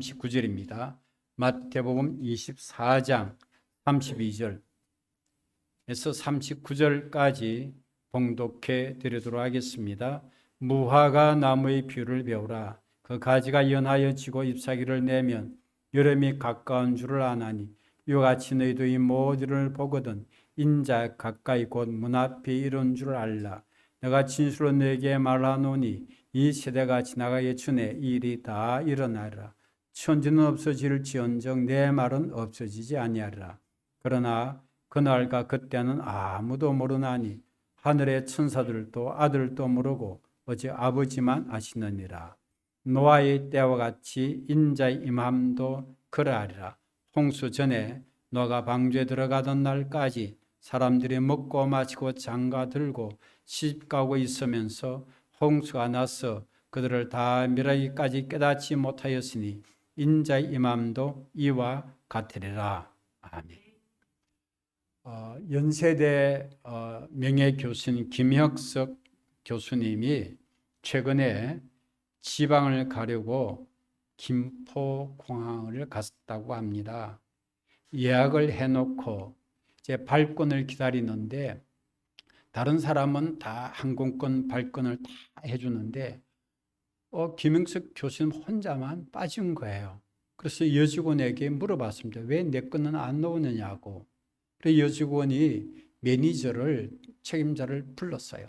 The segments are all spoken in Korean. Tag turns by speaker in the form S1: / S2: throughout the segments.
S1: 39절입니다. 마태복음 24장 32절에서 39절까지 봉독해 드리도록 하겠습니다. 무화과 나무의 비유를 배우라. 그 가지가 연하여 지고 잎사귀를 내면 여름이 가까운 줄을 아나니 이와 같이 너희도 이 모든 보거든 인자 가까이 곧 문 앞에 이른 줄 알라. 내가 진실로 너에게 말하노니 이 세대가 지나가기 전에 이 일이 다 일어나리라. 천지는 없어질지언정 내 말은 없어지지 아니하리라. 그러나 그날과 그때는 아무도 모르나니 하늘의 천사들도 아들도 모르고 오직 아버지만 아시느니라. 노아의 때와 같이 인자의 임함도 그러하리라. 홍수 전에 노아가 방주에 들어가던 날까지 사람들이 먹고 마시고 장가 들고 시집가고 있으면서 홍수가 나서 그들을 다 멸하기까지 깨닫지 못하였으니 인자의 임함도 이와 같으리라. 아멘. 연세대 명예교수님 김혁석 교수님이 최근에 지방을 가려고 김포공항을 갔다고 합니다. 예약을 해놓고 이제 발권을 기다리는데 다른 사람은 다 항공권 발권을 다 해주는데 김영석 교수님 혼자만 빠진 거예요. 그래서 여직원에게 물어봤습니다. 왜 내 건은 안 나오느냐고. 그래서 여직원이 매니저를 책임자를 불렀어요.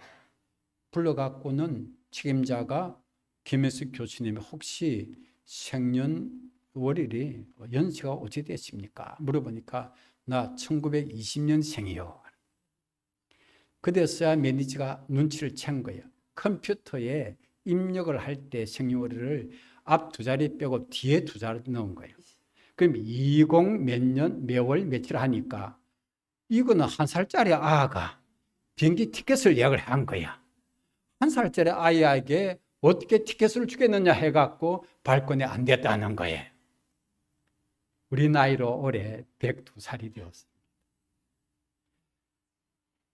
S1: 불러갖고는 책임자가 김영석 교수님이 혹시 생년월일이 연세가 어떻게 되십니까? 물어보니까 나 1920년생이요. 그래서야 매니저가 눈치를 챈 거예요. 컴퓨터에 입력을 할 때 생년월일을 앞 두 자리 빼고 뒤에 두 자리 넣은 거예요. 그럼 20 몇 년 몇 월 며칠 하니까 이거는 한 살짜리 아가 비행기 티켓을 예약을 한 거야. 한 살짜리 아이에게 어떻게 티켓을 주겠느냐 해갖고 발권이 안 됐다는 거예요. 우리 나이로 올해 102살이 되었습니다.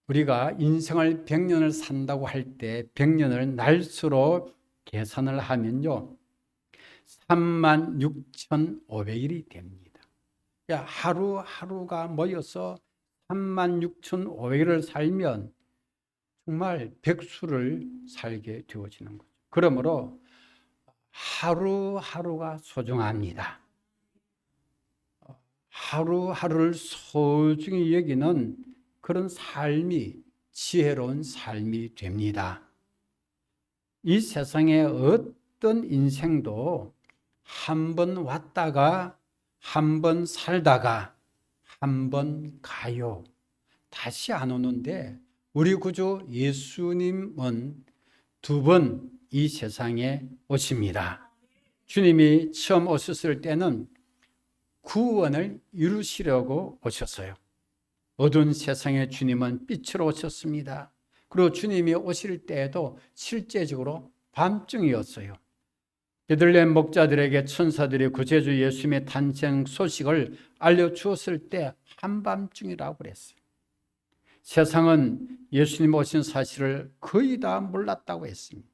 S1: 우리가 인생을 100년을 산다고 할 때 100년을 날수로 계산을 하면요 36,500일이 됩니다. 하루하루가 모여서 36,500일을 살면 정말 백수를 살게 되어지는 거죠. 그러므로 하루하루가 소중합니다. 하루하루를 소중히 여기는 그런 삶이 지혜로운 삶이 됩니다. 이 세상에 어떤 인생도 한 번 왔다가 한 번 살다가 한 번 가요. 다시 안 오는데 우리 구주 예수님은 두 번 이 세상에 오십니다. 주님이 처음 오셨을 때는 구원을 이루시려고 오셨어요. 어두운 세상에 주님은 빛으로 오셨습니다. 그리고 주님이 오실 때에도 실제적으로 밤중이었어요. 베들레헴 목자들에게 천사들이 구세주 예수님의 탄생 소식을 알려주었을 때 한밤중이라고 그랬어요. 세상은 예수님 오신 사실을 거의 다 몰랐다고 했습니다.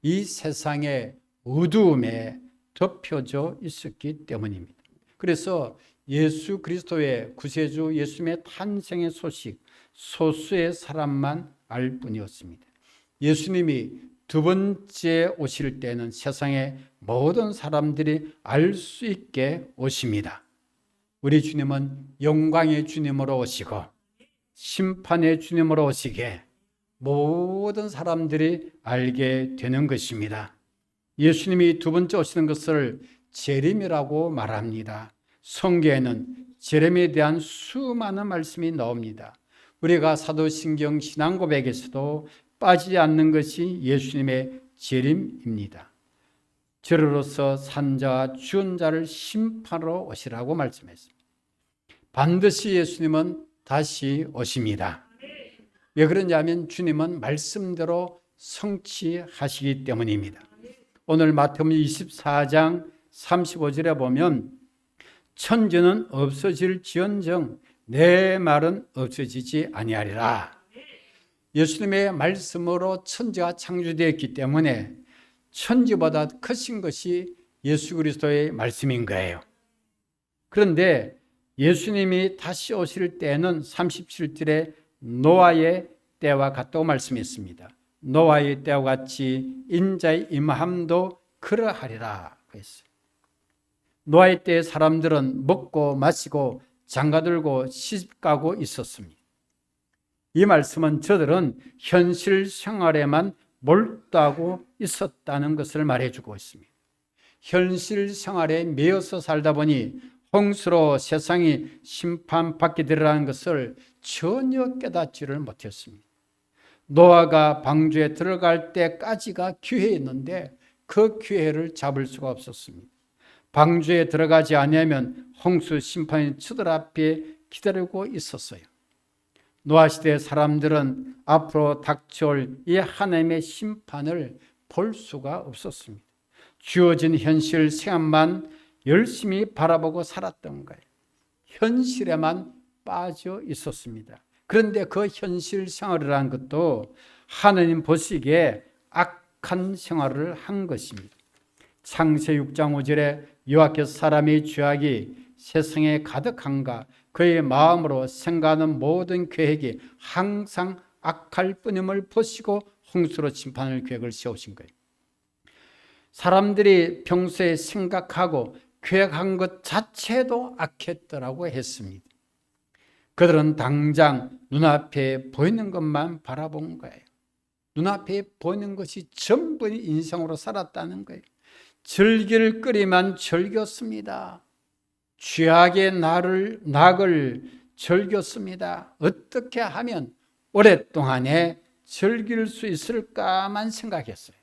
S1: 이 세상의 어두움에 덮여져 있었기 때문입니다. 그래서 예수 그리스도의 구세주 예수님의 탄생의 소식 소수의 사람만 알 뿐이었습니다. 예수님이 두 번째 오실 때는 세상의 모든 사람들이 알 수 있게 오십니다. 우리 주님은 영광의 주님으로 오시고 심판의 주님으로 오시게 모든 사람들이 알게 되는 것입니다. 예수님이 두 번째 오시는 것을 재림이라고 말합니다. 성경에는 재림에 대한 수많은 말씀이 나옵니다. 우리가 사도신경 신앙고백에서도 빠지지 않는 것이 예수님의 재림입니다. 저로서 산자와 죽은 자를 심판하러 오시라고 말씀했습니다. 반드시 예수님은 다시 오십니다. 왜 그러냐면 주님은 말씀대로 성취하시기 때문입니다. 오늘 마태복음 24장 35절에 보면 천지는 없어질지언정 내 말은 없어지지 아니하리라. 예수님의 말씀으로 천지가 창조되었기 때문에 천지보다 크신 것이 예수 그리스도의 말씀인 거예요. 그런데 예수님이 다시 오실 때는 37절에 노아의 때와 같다고 말씀했습니다. 노아의 때와 같이 인자의 임함도 그러하리라 했어요. 노아의 때 사람들은 먹고 마시고 장가들고 시집가고 있었습니다. 이 말씀은 저들은 현실 생활에만 몰두하고 있었다는 것을 말해주고 있습니다. 현실 생활에 매여서 살다 보니 홍수로 세상이 심판받게 되리라는 것을 전혀 깨닫지를 못했습니다. 노아가 방주에 들어갈 때까지가 기회였는데 그 기회를 잡을 수가 없었습니다. 방주에 들어가지 않으면 홍수 심판이 저들 앞에 기다리고 있었어요. 노아 시대 사람들은 앞으로 닥쳐올 이 하나님의 심판을 볼 수가 없었습니다. 주어진 현실 생활만 열심히 바라보고 살았던 거예요. 현실에만 빠져 있었습니다. 그런데 그 현실 생활이라는 것도 하나님 보시기에 악한 생활을 한 것입니다. 창세 6장 5절에 여호와께서 사람의 죄악이 세상에 가득한가 그의 마음으로 생각하는 모든 계획이 항상 악할 뿐임을 보시고 홍수로 심판할 계획을 세우신 거예요. 사람들이 평소에 생각하고 계획한 것 자체도 악했더라고 했습니다. 그들은 당장 눈앞에 보이는 것만 바라본 거예요. 눈앞에 보이는 것이 전부 인생으로 살았다는 거예요. 즐길 거리만 즐겼습니다. 죄악의 낙을 즐겼습니다. 어떻게 하면 오랫동안에 즐길 수 있을까만 생각했어요.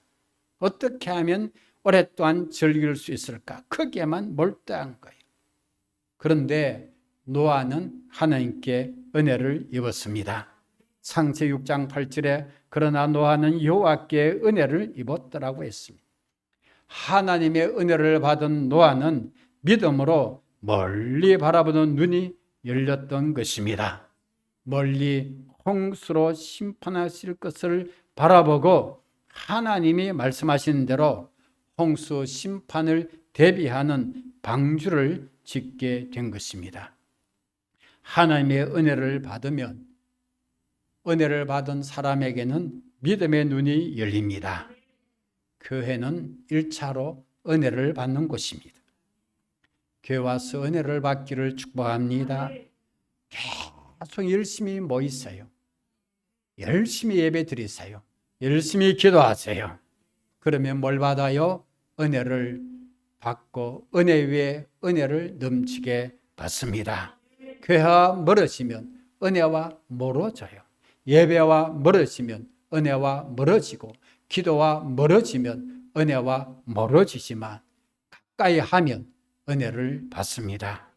S1: 어떻게 하면 오랫동안 즐길 수 있을까? 거기에만 몰두한 거예요. 그런데 노아는 하나님께 은혜를 입었습니다. 창세 6장 8절에 그러나 노아는 여호와께 은혜를 입었더라고 했습니다. 하나님의 은혜를 받은 노아는 믿음으로 멀리 바라보는 눈이 열렸던 것입니다. 멀리 홍수로 심판하실 것을 바라보고 하나님이 말씀하신 대로 홍수 심판을 대비하는 방주를 짓게 된 것입니다. 하나님의 은혜를 받으면 은혜를 받은 사람에게는 믿음의 눈이 열립니다. 교회는 1차로 은혜를 받는 곳입니다. 교회 와서 은혜를 받기를 축복합니다. 계속 열심히 모이세요. 열심히 예배 드리세요. 열심히 기도하세요. 그러면 뭘 받아요? 은혜를 받고 은혜 위에 은혜를 넘치게 받습니다. 교회와 멀어지면 은혜와 멀어져요. 예배와 멀어지면 은혜와 멀어지고 기도와 멀어지면 은혜와 멀어지지만 가까이 하면 은혜를 받습니다.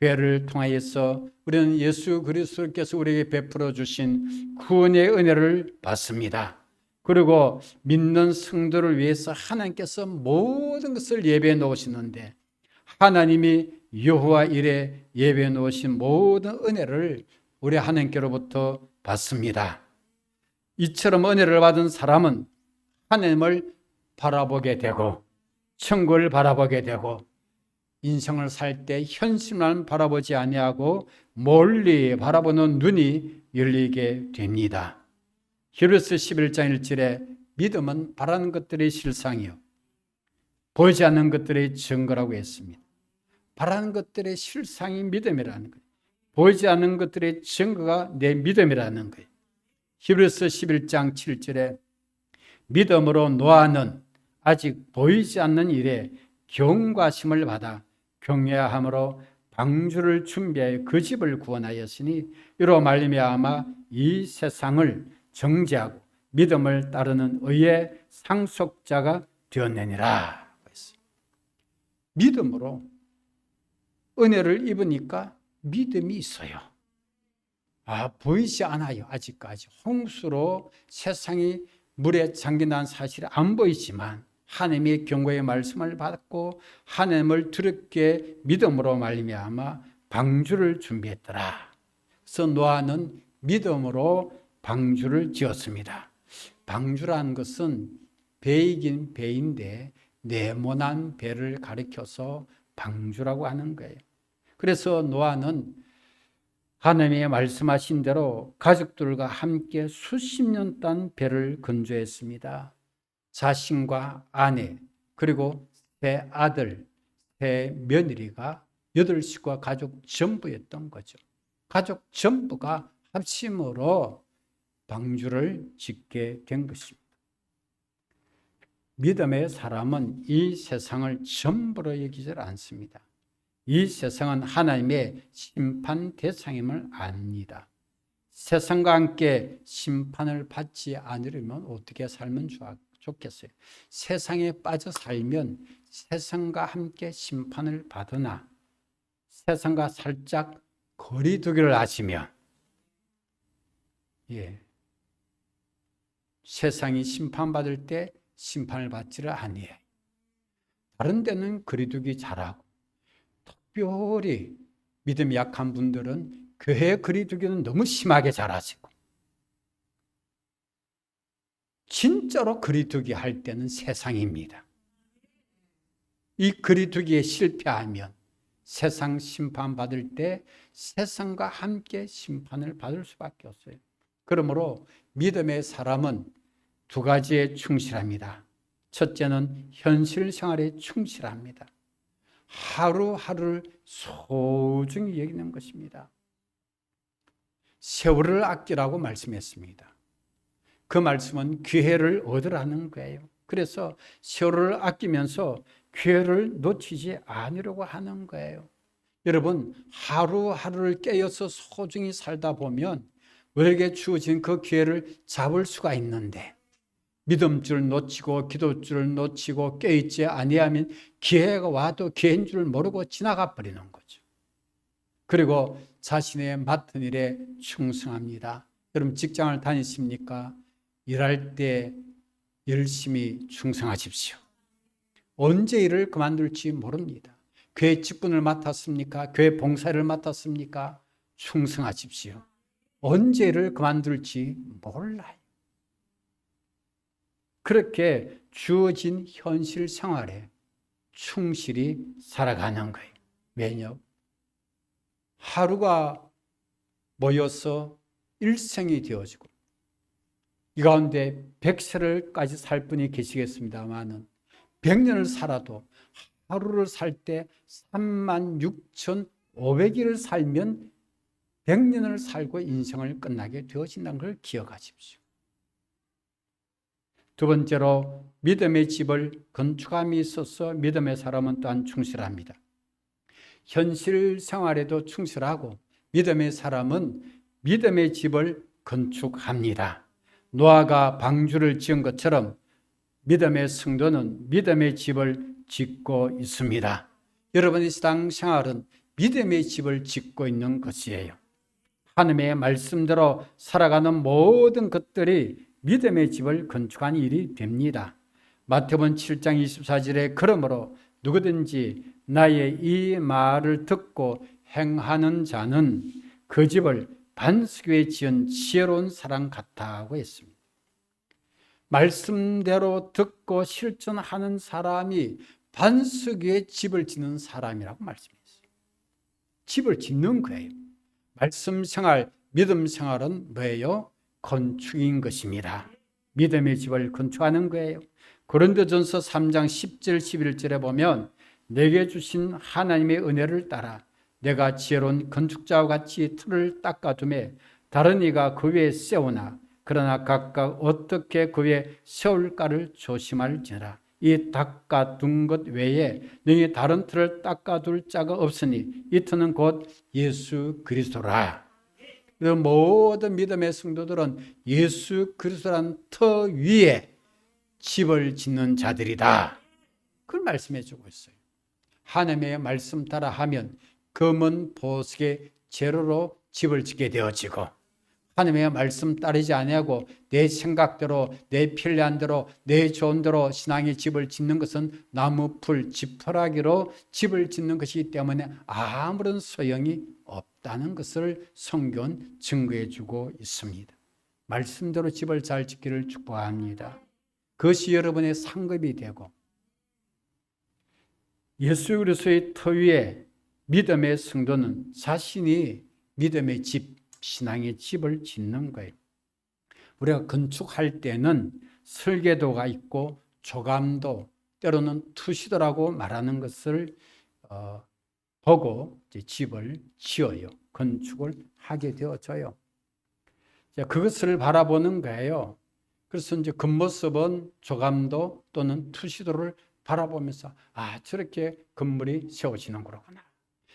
S1: 교회를 통하여서 우리는 예수 그리스도께서 우리에게 베풀어 주신 구원의 은혜를 받습니다. 그리고 믿는 성도를 위해서 하나님께서 모든 것을 예배해 놓으시는데 하나님이 여호와 일에 예배해 놓으신 모든 은혜를 우리 하나님께로부터 받습니다. 이처럼 은혜를 받은 사람은 하나님을 바라보게 되고 천국을 바라보게 되고 인생을 살 때 현실만 바라보지 아니하고 멀리 바라보는 눈이 열리게 됩니다. 히브리서 11장 1절에 믿음은 바라는 것들의 실상이요 보이지 않는 것들의 증거라고 했습니다. 바라는 것들의 실상이 믿음이라는 거예요. 보이지 않는 것들의 증거가 내 믿음이라는 거예요. 히브리서 11장 7절에 믿음으로 노아는 아직 보이지 않는 일에 경과심을 받아 경외함으로 방주를 준비하여 그 집을 구원하였으니 이로 말미암아 이 세상을 정죄하고 믿음을 따르는 의의 상속자가 되었느니라. 믿음으로 은혜를 입으니까 믿음이 있어요. 보이지 않아요. 아직까지 홍수로 세상이 물에 잠긴다는 사실이 안 보이지만 하나님의 경고의 말씀을 받고 하나님을 두렵게 믿음으로 말미암아 방주를 준비했더라. 그래서 노아는 믿음으로 방주를 지었습니다. 방주라는 것은 배이긴 배인데 네모난 배를 가리켜서 방주라고 하는 거예요. 그래서 노아는 하나님이 말씀하신 대로 가족들과 함께 수십 년 동안 배를 건조했습니다. 자신과 아내 그리고 세 아들, 세 며느리가 8식구가 가족 전부였던 거죠. 가족 전부가 합심으로 방주를 짓게 된 것입니다. 믿음의 사람은 이 세상을 전부로 여기지 않습니다. 이 세상은 하나님의 심판 대상임을 압니다. 세상과 함께 심판을 받지 않으려면 어떻게 살면 좋겠어요? 세상에 빠져 살면 세상과 함께 심판을 받으나 세상과 살짝 거리두기를 하시면 세상이 심판받을 때 심판을 받지를 아니해요. 다른 데는 거리두기 잘하고 특별히 믿음이 약한 분들은 교회 거리두기는 너무 심하게 잘하시고 진짜로 거리두기 할 때는 세상입니다. 이 거리두기에 실패하면 세상 심판받을 때 세상과 함께 심판을 받을 수밖에 없어요. 그러므로 믿음의 사람은 두 가지에 충실합니다. 첫째는 현실 생활에 충실합니다. 하루하루를 소중히 여기는 것입니다. 세월을 아끼라고 말씀했습니다. 그 말씀은 기회를 얻으라는 거예요. 그래서 세월을 아끼면서 기회를 놓치지 않으려고 하는 거예요. 여러분, 하루하루를 깨어서 소중히 살다 보면 우리에게 주어진 그 기회를 잡을 수가 있는데 믿음줄 놓치고 기도줄 놓치고 깨어있지 아니하면 기회가 와도 기회인 줄 모르고 지나가 버리는 거죠. 그리고 자신의 맡은 일에 충성합니다. 여러분 직장을 다니십니까? 일할 때 열심히 충성하십시오. 언제 일을 그만둘지 모릅니다. 교회 직분을 맡았습니까? 교회 봉사를 맡았습니까? 충성하십시오. 언제 일을 그만둘지 몰라요. 그렇게 주어진 현실 생활에 충실히 살아가는 거예요. 왜냐? 하루가 모여서 일생이 되어지고 이 가운데 100세를까지 살 분이 계시겠습니다만은 100년을 살아도 하루를 살 때 36,500일을 살면 100년을 살고 인생을 끝나게 되어진다는 걸 기억하십시오. 두 번째로 믿음의 집을 건축함이 있어서 믿음의 사람은 또한 충실합니다. 현실 생활에도 충실하고 믿음의 사람은 믿음의 집을 건축합니다. 노아가 방주를 지은 것처럼 믿음의 성도는 믿음의 집을 짓고 있습니다. 여러분의 신앙 생활은 믿음의 집을 짓고 있는 것이에요. 하나님의 말씀대로 살아가는 모든 것들이 믿음의 집을 건축한 일이 됩니다. 마태복음 7장 24절에 그러므로 누구든지 나의 이 말을 듣고 행하는 자는 그 집을 반석 위에 지은 지혜로운 사람 같다고 했습니다. 말씀대로 듣고 실천하는 사람이 반석 위에 집을 짓는 사람이라고 말씀했어요. 집을 짓는 거예요. 말씀 생활, 믿음 생활은 뭐예요? 건축인 것입니다. 믿음의 집을 건축하는 거예요. 고린도전서 3장 10절 11절에 보면 내게 주신 하나님의 은혜를 따라 내가 지혜로운 건축자와 같이 틀을 닦아두매 다른 이가 그 위에 세우나 그러나 각각 어떻게 그 위에 세울까를 조심할지니라. 이 닦아둔 것 외에 너희 다른 틀을 닦아둘 자가 없으니 이 틀은 곧 예수 그리스도라. 모든 믿음의 성도들은 예수 그리스도라는 터 위에 집을 짓는 자들이다. 그걸 말씀해 주고 있어요. 하나님의 말씀 따라 하면 검은 보석의 재료로 집을 짓게 되어지고 하나님의 말씀 따르지 아니하고 내 생각대로 내 편리한 대로 내 좋은 대로 신앙의 집을 짓는 것은 나무 풀 지푸라기로 집을 짓는 것이기 때문에 아무런 소용이 없다는 것을 성경은 증거해 주고 있습니다. 말씀대로 집을 잘 짓기를 축복합니다. 그것이 여러분의 상급이 되고 예수 그리스도의 터 위에 믿음의 성도는 자신이 믿음의 집, 신앙의 집을 짓는 거예요. 우리가 건축할 때는 설계도가 있고 조감도, 때로는 투시도라고 말하는 것을 보고 이제 집을 지어요. 건축을 하게 되어져요. 그것을 바라보는 거예요. 그래서 이제 겉모습은 조감도 또는 투시도를 바라보면서 저렇게 건물이 세워지는 거구나.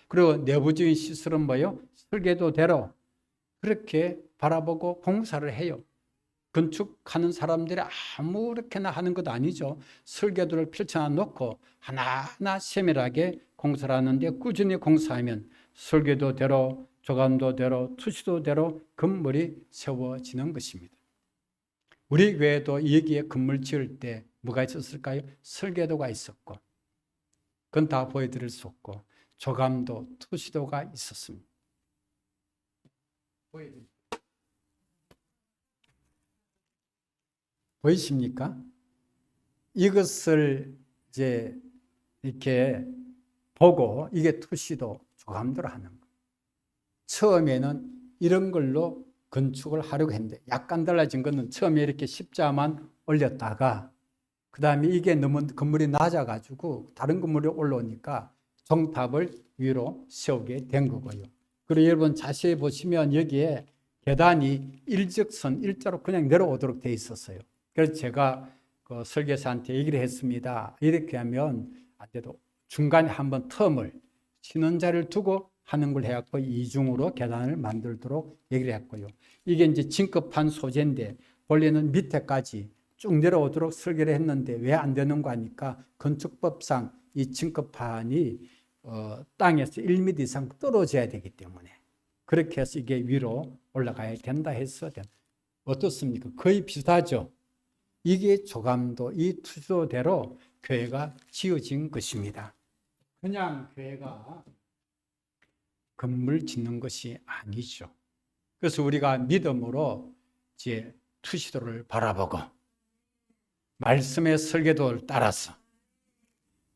S1: 그리고 내부적인 시설은 뭐예요? 설계도대로 그렇게 바라보고 공사를 해요. 건축하는 사람들이 아무렇게나 하는 것 아니죠. 설계도를 펼쳐 놓고 하나하나 세밀하게 공사를 하는데 꾸준히 공사하면 설계도대로 조감도대로 투시도대로 건물이 세워지는 것입니다. 우리 교회도 여기에 건물 지을 때 뭐가 있었을까요? 설계도가 있었고 그건 다 보여드릴 수 없고 조감도, 투시도가 있었습니다. 보이십니까? 이것을 이제 이렇게 보고 이게 투시도, 조감도를 하는 거예요. 처음에는 이런 걸로 건축을 하려고 했는데 약간 달라진 것은 처음에 이렇게 십자만 올렸다가 그 다음에 이게 너무 건물이 낮아가지고 다른 건물이 올라오니까 종탑을 위로 세우게 된 거고요. 그리고 여러분 자세히 보시면 여기에 계단이 일직선, 일자로 그냥 내려오도록 돼 있었어요. 그래서 제가 그 설계사한테 얘기를 했습니다. 이렇게 하면 안 돼도 중간에 한번 텀을 쉬는 자리를 두고 하는 걸 해갖고 이중으로 계단을 만들도록 얘기를 했고요. 이게 이제 진급한 소재인데 원래는 밑에까지 쭉 내려오도록 설계를 했는데 왜 안 되는 거 하니까 건축법상 이 진급판이 땅에서 1m 이상 떨어져야 되기 때문에 그렇게 해서 이게 위로 올라가야 된다 해서 어떻습니까? 거의 비슷하죠. 이게 조감도, 이 투시도대로 교회가 지어진 것입니다. 그냥 교회가 건물 짓는 것이 아니죠. 그래서 우리가 믿음으로 이제 투시도를 바라보고 말씀의 설계도를 따라서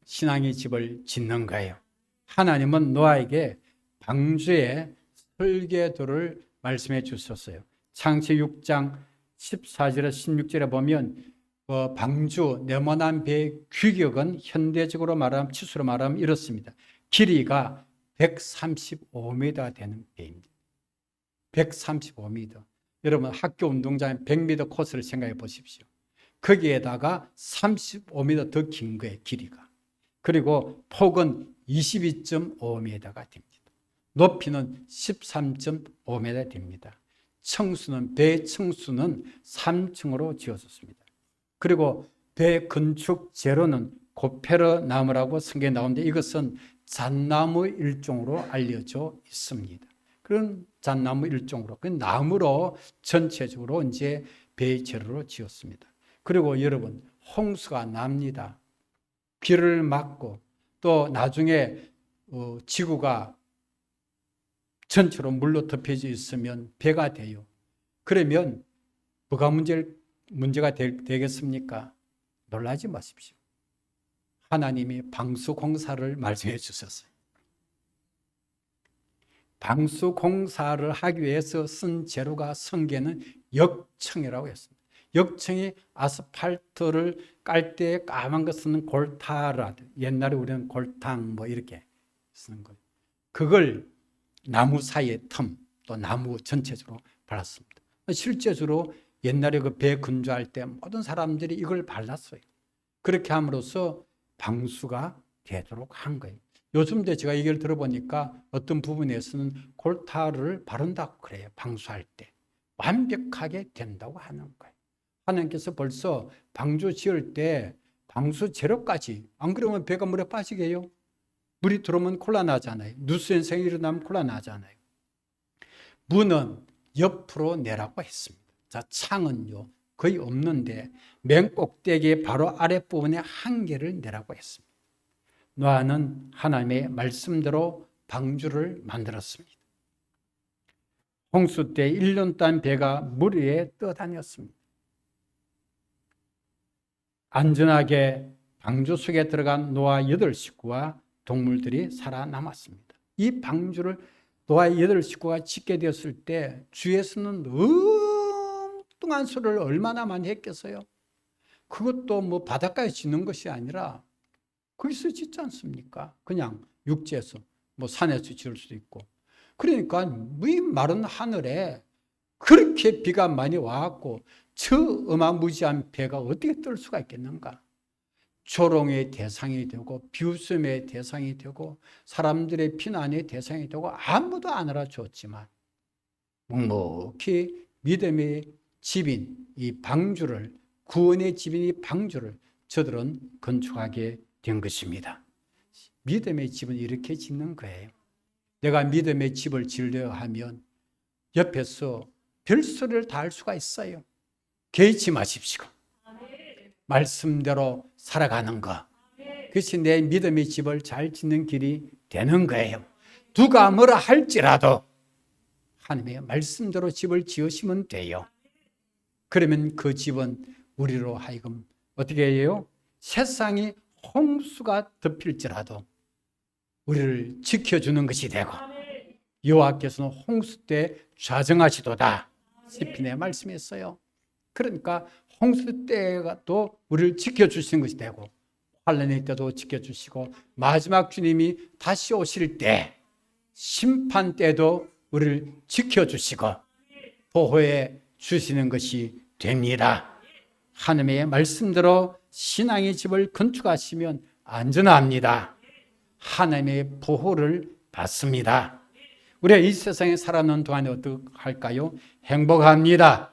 S1: 신앙의 집을 짓는 거예요. 하나님은 노아에게 방주의 설계도를 말씀해 주셨어요. 창세기 6장 14절에서 16절에 보면 방주, 네모난 배의 규격은 현대적으로 말하면 치수로 말하면 이렇습니다. 길이가 135m 되는 배입니다. 135m. 여러분 학교 운동장에 100m 코스를 생각해 보십시오. 거기에다가 35m 더 긴 거예요, 길이가. 그리고 폭은 22.5m가 됩니다. 높이는 13.5m 됩니다. 배 청수는 3층으로 지어졌습니다. 그리고 배 건축 재료는 고페르 나무라고 성경에 나오는데 이것은 잣나무 일종으로 알려져 있습니다. 그런 잣나무 일종으로, 그 나무로 전체적으로 이제 배 재료로 지었습니다. 그리고 여러분, 홍수가 납니다. 비를 맞고 또 나중에 지구가 전체로 물로 덮여져 있으면 배가 돼요. 그러면 뭐가 문제가 되겠습니까? 놀라지 마십시오. 하나님이 방수공사를 말씀해 주셨어요. 방수공사를 하기 위해서 쓴 재료가 성경에는 역청이라고 했습니다. 역청이 아스팔트를 깔 때 까만 거 쓰는 골타라, 옛날에 우리는 골탕 뭐 이렇게 쓰는 거예요. 그걸 나무 사이에 틈, 또 나무 전체적으로 발랐습니다. 실제적으로 옛날에 그 배 건조할 때 모든 사람들이 이걸 발랐어요. 그렇게 함으로써 방수가 되도록 한 거예요. 요즘도 제가 얘기를 들어보니까 어떤 부분에서는 골타를 바른다고 그래요. 방수할 때 완벽하게 된다고 하는 거예요. 하나님께서 벌써 방주 지을 때 방수 재료까지, 안 그러면 배가 물에 빠지게 해요. 물이 들어오면 곤란하잖아요. 누수 현상이 일어나면 곤란하잖아요. 문은 옆으로 내라고 했습니다. 자, 창은요 거의 없는데 맨 꼭대기의 바로 아랫부분에 한 개를 내라고 했습니다. 노아는 하나님의 말씀대로 방주를 만들었습니다. 홍수 때 1년 동안 배가 물 위에 떠다녔습니다. 안전하게 방주 속에 들어간 노아 8식구와 동물들이 살아남았습니다. 이 방주를 노아 8식구가 짓게 되었을 때 주에서는 엉뚱한 소리를 얼마나 많이 했겠어요. 그것도 뭐 바닷가에 짓는 것이 아니라 거기서 짓지 않습니까? 그냥 육지에서, 뭐 산에서 지을 수도 있고. 그러니까 이 마른 하늘에 그렇게 비가 많이 와갖고 저 어마무지한 배가 어떻게 뜰 수가 있겠는가? 조롱의 대상이 되고 비웃음의 대상이 되고 사람들의 비난의 대상이 되고 아무도 안 알아주었지만 묵묵히 믿음의 집인 이 방주를, 구원의 집인 이 방주를 저들은 건축하게 된 것입니다. 믿음의 집은 이렇게 짓는 거예요. 내가 믿음의 집을 지으려 하면 옆에서 별소리를 다 할 수가 있어요. 개의치 마십시오. 말씀대로 살아가는 것, 그것이 내 믿음의 집을 잘 짓는 길이 되는 거예요. 누가 뭐라 할지라도 하나님의 말씀대로 집을 지으시면 돼요. 그러면 그 집은 우리로 하여금 어떻게 해요? 세상이 홍수가 덮일지라도 우리를 지켜주는 것이 되고, 여호와께서는 홍수 때 좌정하시도다 시편에 말씀했어요. 그러니까 홍수 때도 우리를 지켜주시는 것이 되고, 환난의 때도 지켜주시고, 마지막 주님이 다시 오실 때 심판 때도 우리를 지켜주시고 보호해 주시는 것이 됩니다. 하나님의 말씀대로 신앙의 집을 건축하시면 안전합니다. 하나님의 보호를 받습니다. 우리가 이 세상에 살아가는 동안에 어떻게 할까요? 행복합니다.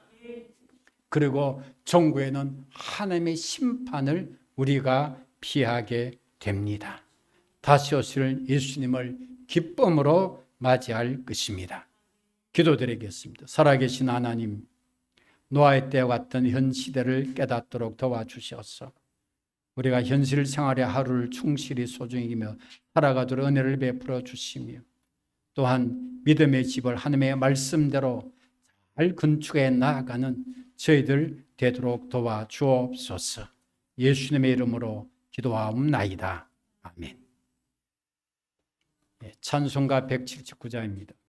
S1: 그리고 종구에는 하나님의 심판을 우리가 피하게 됩니다. 다시 오실 예수님을 기쁨으로 맞이할 것입니다. 기도드리겠습니다. 살아계신 하나님, 노아의 때와 같은 현 시대를 깨닫도록 도와주시옵소서. 우리가 현실 생활의 하루를 충실히 소중히 여기며 살아가도록 은혜를 베풀어 주시며, 또한 믿음의 집을 하나님의 말씀대로 잘 건축해 나아가는 저희들 되도록 도와주옵소서. 예수님의 이름으로 기도하옵나이다. 아멘. 찬송가 179장입니다.